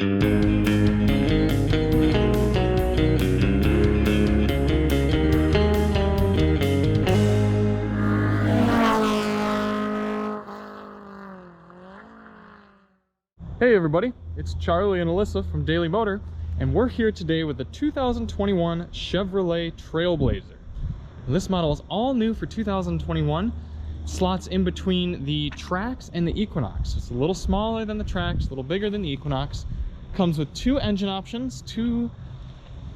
Hey everybody, it's Charlie and Alyssa from Daily Motor, and we're here today with the 2021 Chevrolet Trailblazer. And this model is all new for 2021, slots in between the Trax and the Equinox. It's a little smaller than the Trax, a little bigger than the Equinox. Comes with two engine options, two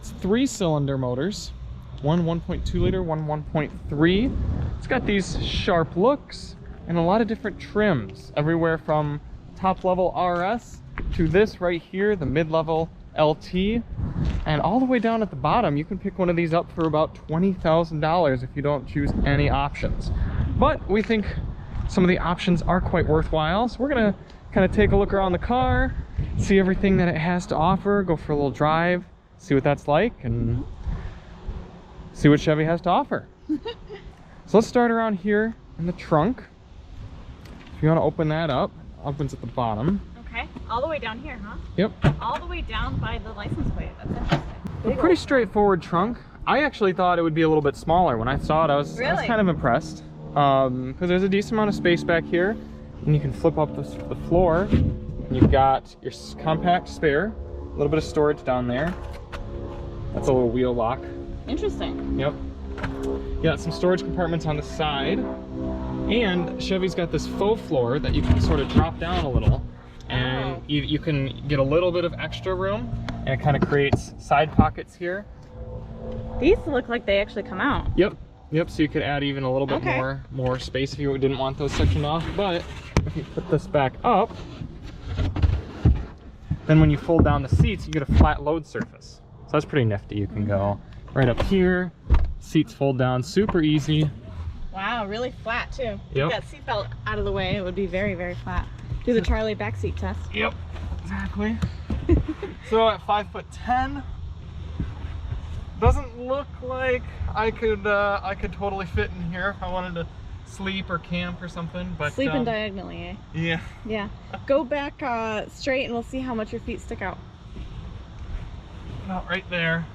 3-cylinder motors, one 1.2 liter, one 1.3. It's got these sharp looks and a lot of different trims, everywhere from top level RS to this right here, the mid-level LT, and all the way down at the bottom you can pick one of these up for about $20,000 if you don't choose any options. But we think some of the options are quite worthwhile, so we're gonna kind of take a look around the car, see everything that it has to offer, go for a little drive, see what that's like, and see what Chevy has to offer. So let's start around here in the trunk. If you want to open that up, opens at the bottom. Okay, all the way down here, huh? Yep. All the way down by the license plate. That's interesting. A pretty straightforward trunk. I actually thought it would be a little bit smaller. When I saw it, I was kind of impressed. Because there's a decent amount of space back here, and you can flip up the floor. And you've got your compact spare, a little bit of storage down there. That's a little wheel lock. Interesting. Yep. You got some storage compartments on the side. And Chevy's got this faux floor that you can sort of drop down a little, and you can get a little bit of extra room, and it kind of creates side pockets here. These look like they actually come out. Yep, so you could add even a little bit more space if you didn't want those sectioned off. But if you put this back up, then when you fold down the seats, you get a flat load surface. So that's pretty nifty. You can go right up here, seats fold down super easy. Wow, really flat too. Yep. Get that seatbelt out of the way, it would be very, very flat. Do the Charlie backseat test. Yep, exactly. So at 5'10", doesn't look like I could totally fit in here if I wanted to sleep or camp or something. But sleeping diagonally, eh? Yeah. Yeah. Go back straight and we'll see how much your feet stick out. About right there.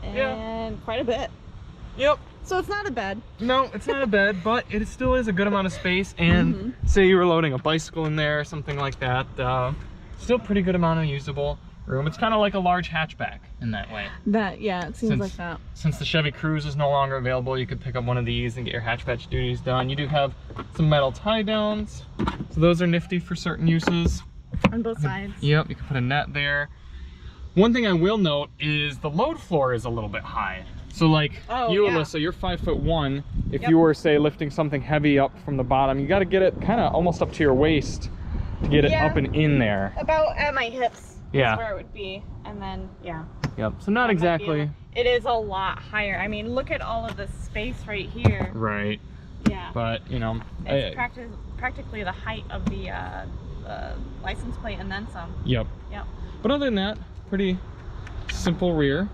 And quite a bit. Yep. So it's not a bed. No, it's not a bed, but it still is a good amount of space. And say you were loading a bicycle in there or something like that, still pretty good amount of usable room. It's kind of like a large hatchback in that way. Yeah, it seems like that. Since the Chevy Cruze is no longer available, you could pick up one of these and get your hatchback duties done. You do have some metal tie downs, so those are nifty for certain uses. On both sides. Yep, you can put a net there. One thing I will note is the load floor is a little bit high. So like Alyssa, you're 5'1". If you were, say, lifting something heavy up from the bottom, you got to get it kind of almost up to your waist to get it up and in there. About at my hips is where it would be. And then, Yep, so not exactly. It is a lot higher. I mean, look at all of this space right here. Right. Yeah. But, you know. It's practically the height of the license plate and then some. Yep. But other than that, pretty simple rear.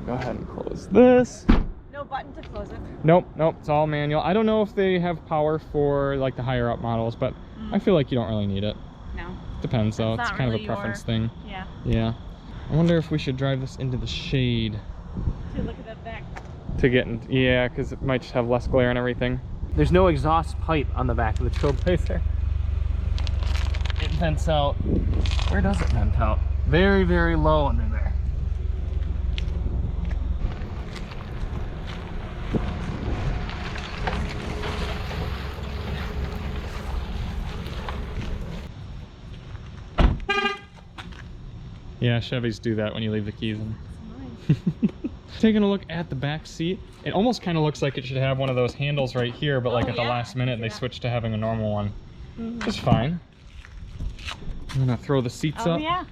Go ahead and close this. No button to close it. Nope, it's all manual. I don't know if they have power for like the higher up models, but I feel like you don't really need it. No. Depends though, it's kind of a preference thing. Yeah. I wonder if we should drive this into the shade. To look at that back. To get in, because it might just have less glare and everything. There's no exhaust pipe on the back of the Trailblazer. It vents out. Where does it vent out? Very, very low under there. Yeah, Chevys do that when you leave the keys in. Taking a look at the back seat, it almost kind of looks like it should have one of those handles right here, but like at the last minute they switched to having a normal one. It's fine. I'm gonna throw the seats up. Yeah.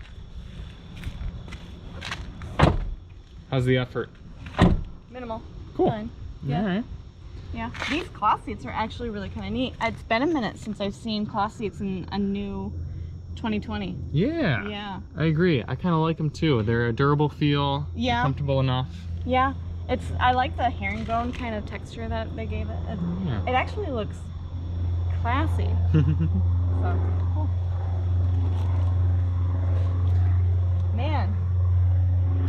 How's the effort? Minimal. Cool. Fine. Yeah. All right. Yeah. These cloth seats are actually really kind of neat. It's been a minute since I've seen cloth seats in a new 2020. Yeah, I agree. I kind of like them too. They're a durable feel, comfortable enough. Yeah, I like the herringbone kind of texture that they gave it. It actually looks classy. So cool.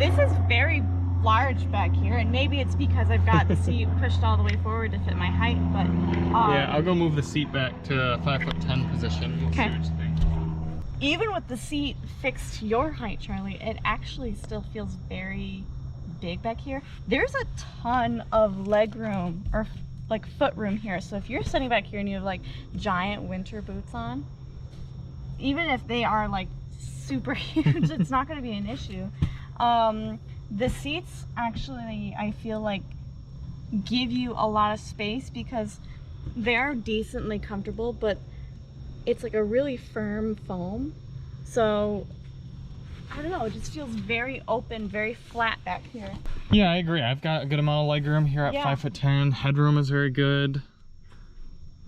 This is very large back here, and maybe it's because I've got the seat pushed all the way forward to fit my height, but yeah, I'll go move the seat back to 5'10" position. We'll see what you think. Even with the seat fixed to your height, Charlie, it actually still feels very big back here. There's a ton of leg room, or like foot room here, so if you're sitting back here and you have like giant winter boots on, even if they are like super huge, it's not going to be an issue. The seats actually, I feel like, give you a lot of space because they're decently comfortable, but it's like a really firm foam. So, I don't know, it just feels very open, very flat back here. Yeah, I agree. I've got a good amount of leg room here at 5'10". Headroom is very good.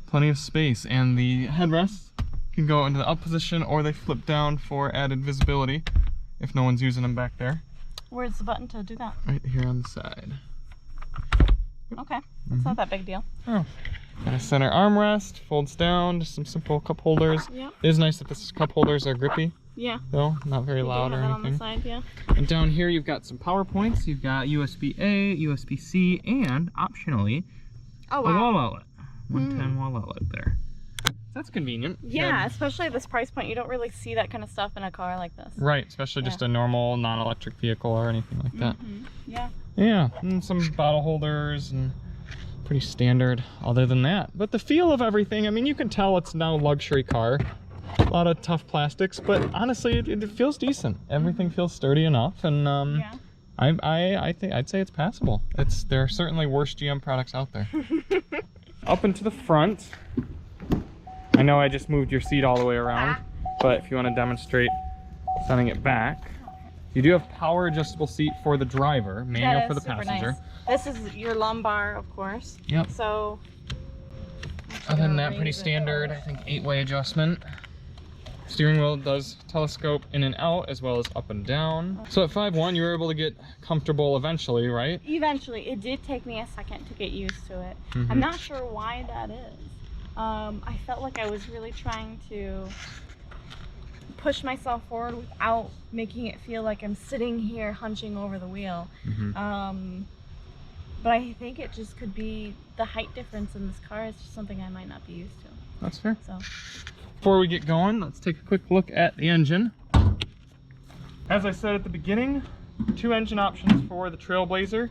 Plenty of space, and the headrests can go into the up position, or they flip down for added visibility if no one's using them back there. Where's the button to do that? Right here on the side. Okay, that's not that big a deal. Oh, got a center armrest, folds down, just some simple cup holders. Yep. It is nice that the cup holders are grippy. Yeah. Though, not very loud or anything. On the side, yeah. And down here you've got some power points. You've got USB-A, USB-C, and optionally, a wall outlet. 110 wall outlet there. That's convenient. Yeah, especially at this price point, you don't really see that kind of stuff in a car like this. Right, especially just a normal non-electric vehicle or anything like that. Yeah. Yeah, and some bottle holders and pretty standard other than that. But the feel of everything, I mean, you can tell it's now a luxury car. A lot of tough plastics, but honestly, it feels decent. Everything feels sturdy enough, and I think I'd say it's passable. There are certainly worse GM products out there. Up into the front. I know I just moved your seat all the way around, but if you want to demonstrate sending it back, you do have power adjustable seat for the driver, manual for the passenger. Nice. This is your lumbar, of course. Yep. So, other than that, pretty standard. I think 8-way adjustment. Steering wheel does telescope in and out as well as up and down. So at 5'1", you were able to get comfortable eventually, right? Eventually. It did take me a second to get used to it. I'm not sure why that is. I felt like I was really trying to push myself forward without making it feel like I'm sitting here hunching over the wheel. But I think it just could be the height difference in this car is just something I might not be used to. That's fair. So, before we get going, let's take a quick look at the engine. As I said at the beginning, 2 engine options for the Trailblazer.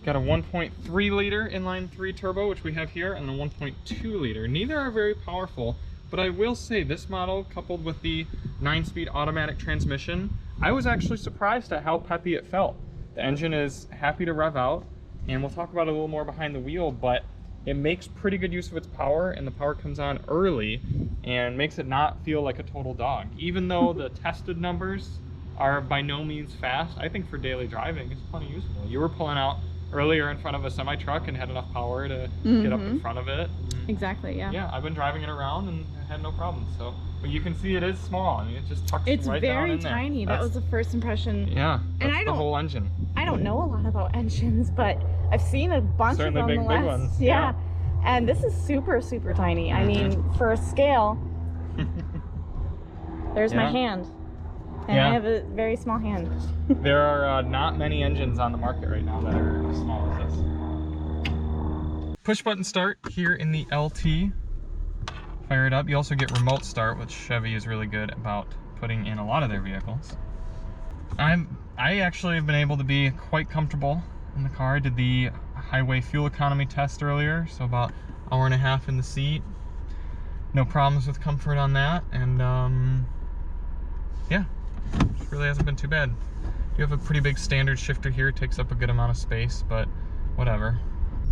Got a 1.3 liter inline 3 turbo, which we have here, and a 1.2 liter. Neither are very powerful, but I will say this model, coupled with the 9-speed automatic transmission, I was actually surprised at how peppy it felt. The engine is happy to rev out, and we'll talk about it a little more behind the wheel, but it makes pretty good use of its power, and the power comes on early and makes it not feel like a total dog. Even though the tested numbers are by no means fast, I think for daily driving it's plenty useful. You were pulling out earlier in front of a semi-truck and had enough power to get up in front of it. Exactly, yeah. Yeah, I've been driving it around and had no problems. So, but you can see it is small. I mean, it just tucks right down in there. It's very tiny. That was the first impression. Yeah, that's the whole engine. I don't know a lot about engines, but I've seen a bunch of them big ones. Yeah. And this is super, super tiny. I mean, for a scale, there's my hand. And I have a very small hand. There are not many engines on the market right now that are as small as this. Push button start here in the LT. Fire it up. You also get remote start, which Chevy is really good about putting in a lot of their vehicles. I actually have been able to be quite comfortable in the car. I did the highway fuel economy test earlier, so about an hour and a half in the seat. No problems with comfort on that, and yeah. Really hasn't been too bad. You have a pretty big standard shifter here. It takes up a good amount of space, but whatever.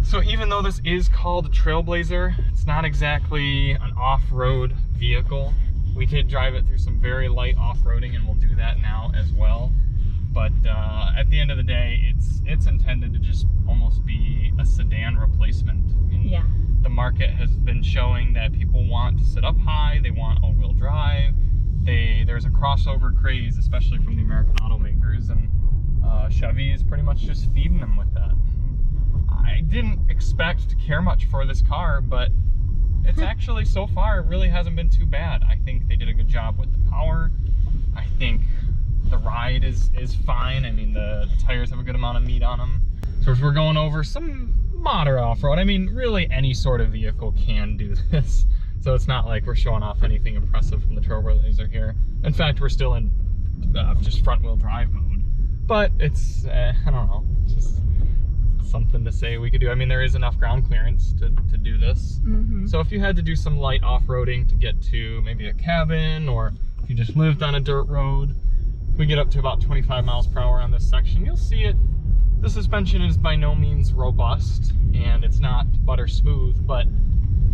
So even though this is called a Trailblazer, it's not exactly an off-road vehicle. We did drive it through some very light off-roading, and we'll do that now as well. But at the end of the day, it's intended to just almost be a sedan replacement. I mean, the market has been showing that people want to sit up high, they want all-wheel drive. There's a crossover craze, especially from the American automakers, and Chevy is pretty much just feeding them with that. I didn't expect to care much for this car, but it's actually, so far, it really hasn't been too bad. I think they did a good job with the power. I think the ride ride is fine. I mean, the tires have a good amount of meat on them. So if we're going over some moderate off-road, I mean, really any sort of vehicle can do this. So it's not like we're showing off anything impressive from the Trailblazer here. In fact, we're still in just front-wheel drive mode. But it's, I don't know, it's just something to say we could do. I mean, there is enough ground clearance to do this. So if you had to do some light off-roading to get to maybe a cabin, or if you just lived on a dirt road, we get up to about 25 miles per hour on this section. You'll see it. The suspension is by no means robust, and it's not butter smooth, but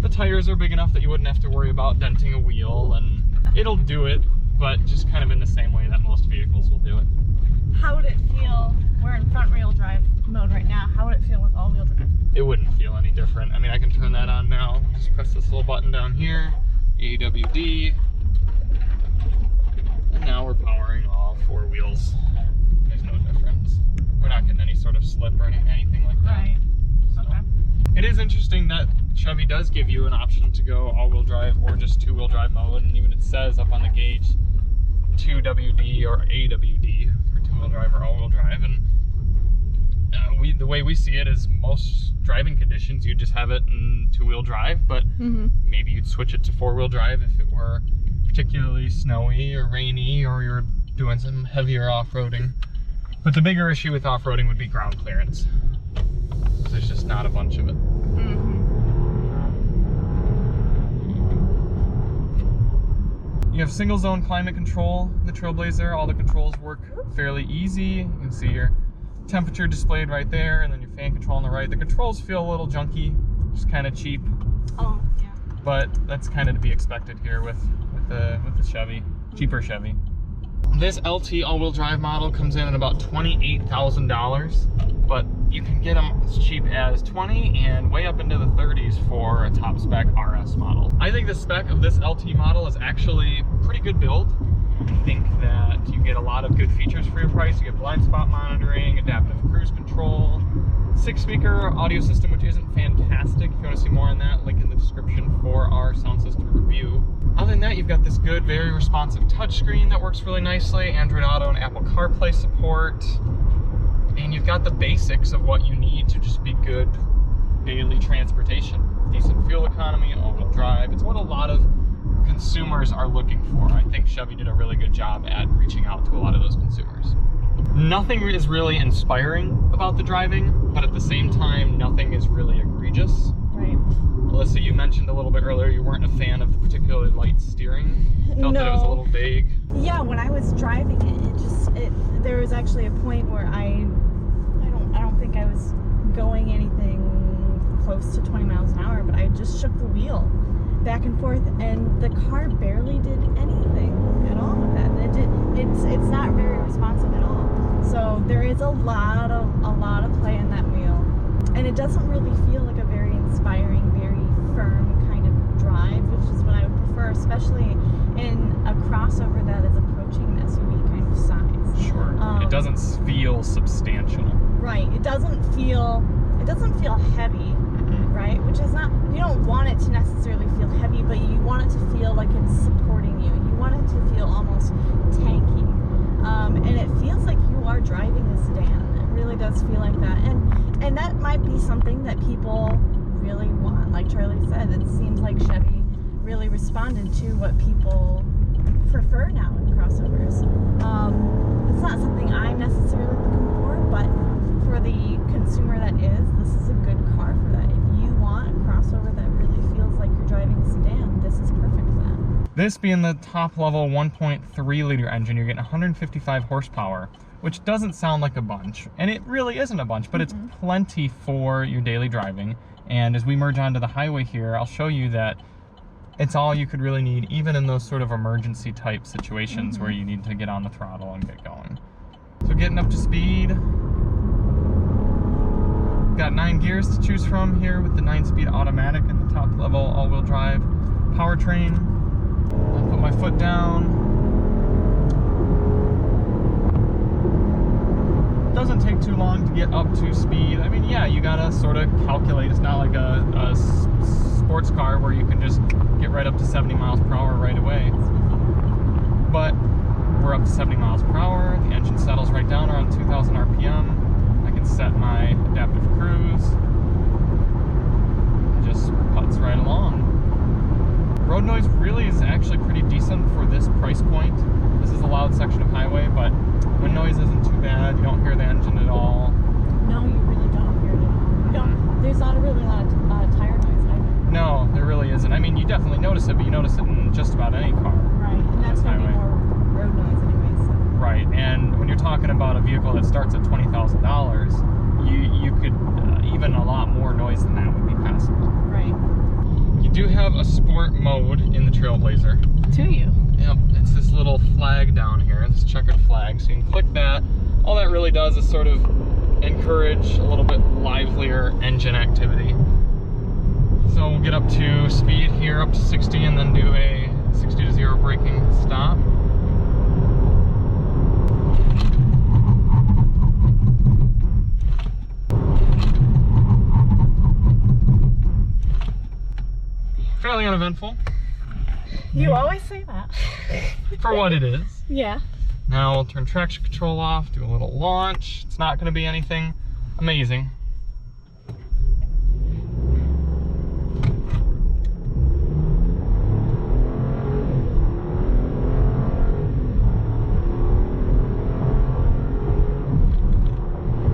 the tires are big enough that you wouldn't have to worry about denting a wheel, and it'll do it, but just kind of in the same way that most vehicles will do it. How would it feel? We're in front wheel drive mode right now. How would it feel with all wheel drive? It wouldn't feel any different. I mean, I can turn that on now. Just press this little button down here, AWD, and now we're powering all four wheels. There's no difference. We're not getting any sort of slip or anything like that. Right. So, okay. It is interesting that Chevy does give you an option to go all-wheel drive or just two-wheel drive mode, and even it says up on the gauge 2WD or AWD for two-wheel drive or all-wheel drive. And the way we see it is most driving conditions, you just have it in two-wheel drive, but maybe you'd switch it to four-wheel drive if it were particularly snowy or rainy, or you're doing some heavier off-roading. But the bigger issue with off-roading would be ground clearance. There's just not a bunch of it. You have single zone climate control in the Trailblazer. All the controls work fairly easy. You can see your temperature displayed right there, and then your fan control on the right. The controls feel a little junky, just kind of cheap. Oh, yeah. But that's kind of to be expected here with the Chevy, cheaper Chevy. This LT all-wheel drive model comes in at about $28,000, but you can get them as cheap as $20,000 and way up into the $30s for a top spec RS model. I think the spec of this LT model is actually pretty good build. I think that you get a lot of good features for your price. You get blind spot monitoring, adaptive cruise control, 6-speaker audio system, which isn't fantastic. If you want to see more on that, link in the description for our sound system review. Other than that, you've got this good, very responsive touchscreen that works really nicely, Android Auto and Apple CarPlay support, and you've got the basics of what you need to just be good daily transportation. Decent fuel economy, all-wheel drive. It's what a lot of consumers are looking for. I think Chevy did a really good job at reaching out to a lot of those consumers. Nothing is really inspiring about the driving, but at the same time, nothing is really egregious. Right. Alyssa, you mentioned a little bit earlier you weren't a fan of the particularly light steering. Felt that it was a little vague. Yeah, when I was driving it, there was actually a point where I don't think I was going anything close to 20 miles an hour, but I just shook the wheel back and forth, and the car barely did anything at all with that. It's not very responsive at all. So there is a lot of play in that wheel, and it doesn't really feel like a very inspiring, very firm kind of drive, which is what I would prefer, especially in a crossover that is approaching an SUV kind of size. Sure. It doesn't feel substantial. Right. It doesn't feel heavy, right? Which is not, you don't want it to necessarily feel heavy, but you want it to feel like it's supporting you. You want it to feel almost tanky. And it feels like you are driving a sedan. It really does feel like that. And that might be something that people really want. Like Charlie said, it seems like Chevy really responded to what people prefer now in crossovers. It's not something I'm necessarily looking for, but for the consumer that is, this is a good car for that. If you want a crossover that really feels like you're driving a sedan, this is perfect for that. This being the top level 1.3 liter engine, you're getting 155 horsepower, which doesn't sound like a bunch, and it really isn't a bunch, but it's plenty for your daily driving. And as we merge onto the highway here, I'll show you that it's all you could really need, even in those sort of emergency type situations where you need to get on the throttle and get going. So getting up to speed. Got 9 gears to choose from here with the 9-speed automatic and the top level all-wheel drive powertrain. I'll put my foot down. Doesn't take too long to get up to speed. I mean, yeah, you gotta sort of calculate. It's not like a sports car where you can just get right up to 70 miles per hour right away. But we're up to 70 miles per hour. The engine settles right down around 2,000 RPM. I can set my adaptive cruise. It just puts right along. Road noise really is actually pretty decent for this price point. This is a loud section of highway, but wind noise isn't too bad. You don't hear the engine at all. No, you really don't hear it at all. You don't, there's not a really lot of tire noise either. No, there really isn't. I mean, you definitely notice it, but you notice it in just about any car. Right, and that's going to be more road noise anyway. So. Right, and when you're talking about a vehicle that starts at $20,000, you could, even a lot more noise than that would be passable. Right. You do have a sport mode in the Trailblazer. To you. Yep, it's this little flag down here, this checkered flag, so you can click that. All that really does is sort of encourage a little bit livelier engine activity. So we'll get up to speed here, up to 60, and then do a 60 to 0 braking stop. Fairly uneventful. You always say that. For what it is. Yeah. Now we'll turn traction control off, do a little launch. It's not going to be anything amazing.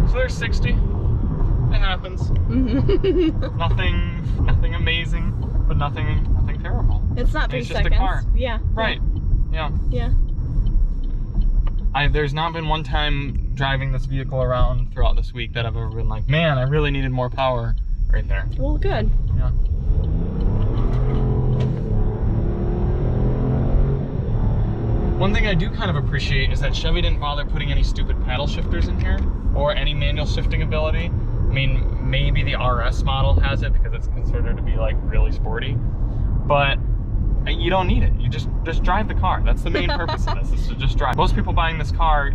So there's 60. It happens. nothing amazing, but nothing terrible. It's not 3 it's seconds. Just a car. Yeah. Right. Yeah. Yeah. There's not been one time driving this vehicle around throughout this week that I've ever been like, man, I really needed more power right there. Well, good. Yeah. One thing I do kind of appreciate is that Chevy didn't bother putting any stupid paddle shifters in here or any manual shifting ability. I mean, maybe the RS model has it because it's considered to be like really sporty, but you don't need it. You just drive the car. That's the main purpose of this, is to just drive. Most people buying this car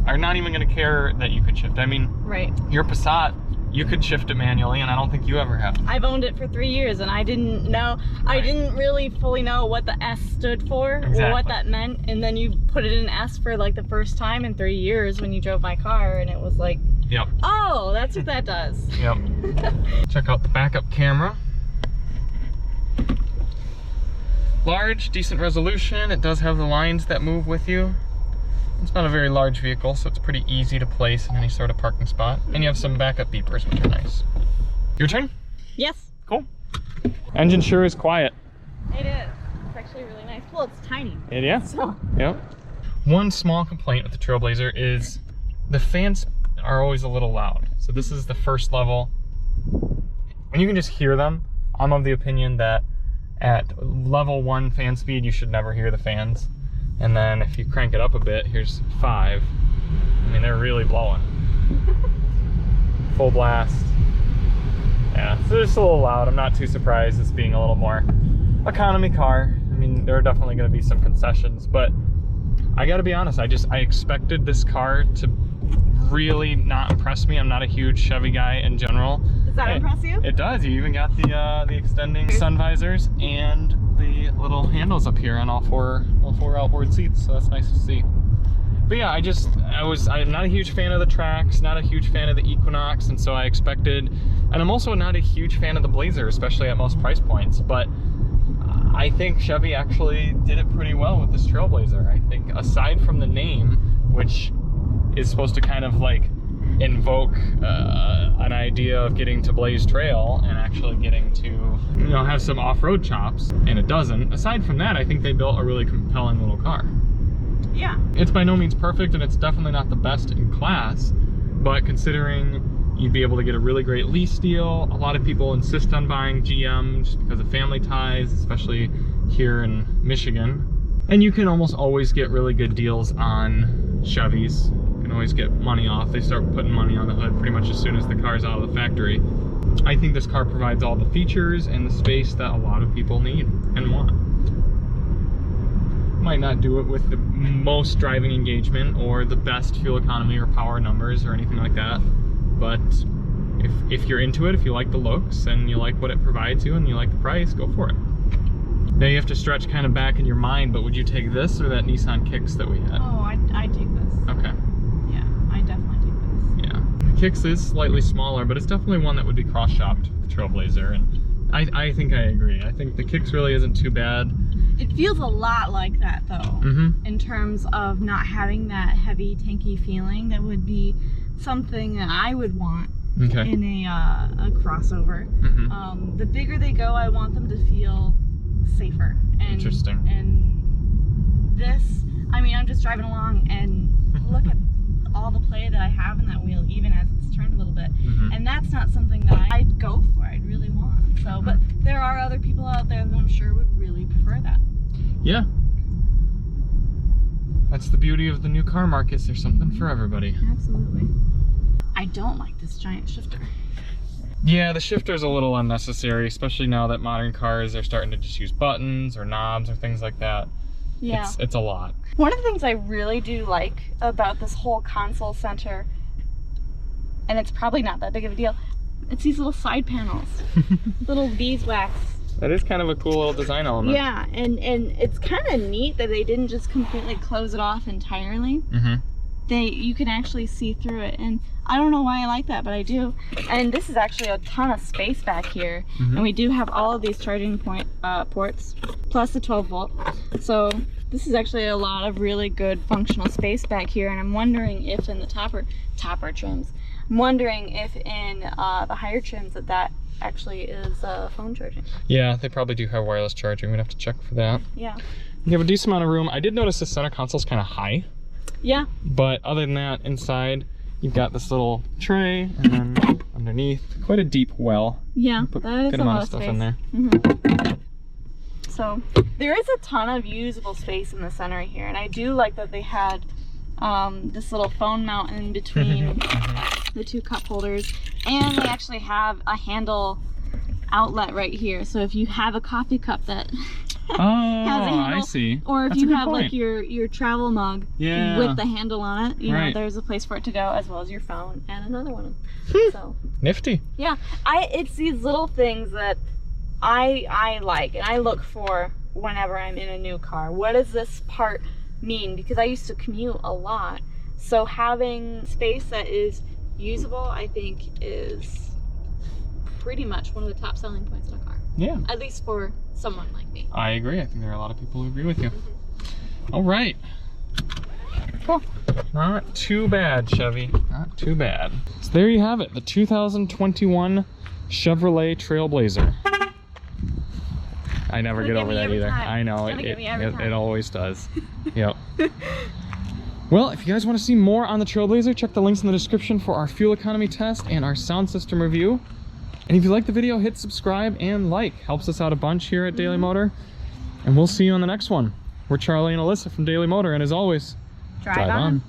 are not even going to care that you could shift. I mean, right. Your Passat, you could shift it manually, and I don't think you ever have. I've owned it for 3 years, and I didn't know. Right. I didn't really fully know what the S stood for, or what that meant. And then you put it in S for like the first time in 3 years when you drove my car, and it was like, yep. Oh, that's what that does. Yep. Check out the backup camera. Large, decent resolution. It does have the lines that move with you. It's not a very large vehicle, so it's pretty easy to place in any sort of parking spot. And you have some backup beepers, which are nice. Your turn? Yes. Cool. Engine sure is quiet. It is. It's actually really nice. Well, it's tiny. Yeah. So. Yep. One small complaint with the Trailblazer is the fans are always a little loud. So this is the first level. And you can just hear them. I'm of the opinion that at level 1 fan speed, you should never hear the fans. And then if you crank it up a bit, here's 5. I mean, they're really blowing. Full blast. Yeah, so it's a little loud. I'm not too surprised it's being a little more economy car. I mean, there are definitely going to be some concessions, but I gotta be honest, I expected this car to really not impress me. I'm not a huge Chevy guy in general. Does that impress you? It does. You even got the extending sun visors and the little handles up here on all four outboard seats, so that's nice to see. But yeah, I'm not a huge fan of the Trax, not a huge fan of the Equinox, and so I expected, and I'm also not a huge fan of the Blazer, especially at most price points, but I think Chevy actually did it pretty well with this Trailblazer. I think aside from the name, which is supposed to kind of like invoke an idea of getting to blaze trail and actually getting to, you know, have some off-road chops, and it doesn't. Aside from that, I think they built a really compelling little car. Yeah. It's by no means perfect, and it's definitely not the best in class, but considering you'd be able to get a really great lease deal, a lot of people insist on buying GM just because of family ties, especially here in Michigan. And you can almost always get really good deals on Chevys. You can always get money off. They start putting money on the hood pretty much as soon as the car's out of the factory. I think this car provides all the features and the space that a lot of people need and want. Might not do it with the most driving engagement or the best fuel economy or power numbers or anything like that, but if you're into it, if you like the looks and you like what it provides you and you like the price, go for it. Now you have to stretch kind of back in your mind, but would you take this or that Nissan Kicks that we had? Oh, I'd take this. Okay. Yeah, I definitely take this. Yeah. The Kicks is slightly smaller, but it's definitely one that would be cross-shopped with the Trailblazer, and I think I agree. I think the Kicks really isn't too bad. It feels a lot like that though, in terms of not having that heavy, tanky feeling. That would be something that I would want in a crossover. The bigger they go, I want them to feel safer. And, Interesting. And this, I mean, I'm just driving along and look at all the play that I have in that wheel, even as it's turned a little bit. And that's not something that I'd go for, I'd really want. So, but there are other people out there that I'm sure would really prefer that. Yeah. That's the beauty of the new car markets. There's something for everybody. Absolutely. I don't like this giant shifter. Yeah, the shifter's a little unnecessary, especially now that modern cars are starting to just use buttons or knobs or things like that. Yeah. It's a lot. One of the things I really do like about this whole console center, and it's probably not that big of a deal, it's these little side panels. Little beeswax. That is kind of a cool little design element. Yeah, and it's kind of neat that they didn't just completely close it off entirely. You can actually see through it, and I don't know why I like that, but I do. And this is actually a ton of space back here, and we do have all of these charging ports, plus the 12 volt. So this is actually a lot of really good functional space back here, and I'm wondering if in the topper trims, I'm wondering if in the higher trims that actually is phone charging. Yeah, they probably do have wireless charging. We'd have to check for that. Yeah. You have a decent amount of room. I did notice the center console's kind of high. Yeah. But other than that, inside, you've got this little tray, and then underneath, quite a deep well. Yeah, put that is good a amount lot of stuff space in there. So there is a ton of usable space in the center here, and I do like that they had this little phone mount in between the two cup holders, and they actually have a handle outlet right here. So if you have a coffee cup that has a handle, I see. or if That's you a good have point. like your travel mug with the handle on it, you know, there's a place for it to go, as well as your phone and another one. So Nifty. yeah, it's these little things that I like and I look for whenever I'm in a new car. What does this part mean? Because I used to commute a lot, so having space that is usable, I think, is pretty much one of the top selling points in a car. Yeah. At least for someone like me. I agree. I think there are a lot of people who agree with you. All right. Cool. Not too bad, Chevy. Not too bad. So there you have it, the 2021 Chevrolet Trailblazer. I never get over that either. I know, it always does. Yep. Well, if you guys want to see more on the Trailblazer, check the links in the description for our fuel economy test and our sound system review. And if you like the video, hit subscribe and like. Helps us out a bunch here at Daily Motor. And we'll see you on the next one. We're Charlie and Alyssa from Daily Motor, and as always, drive on.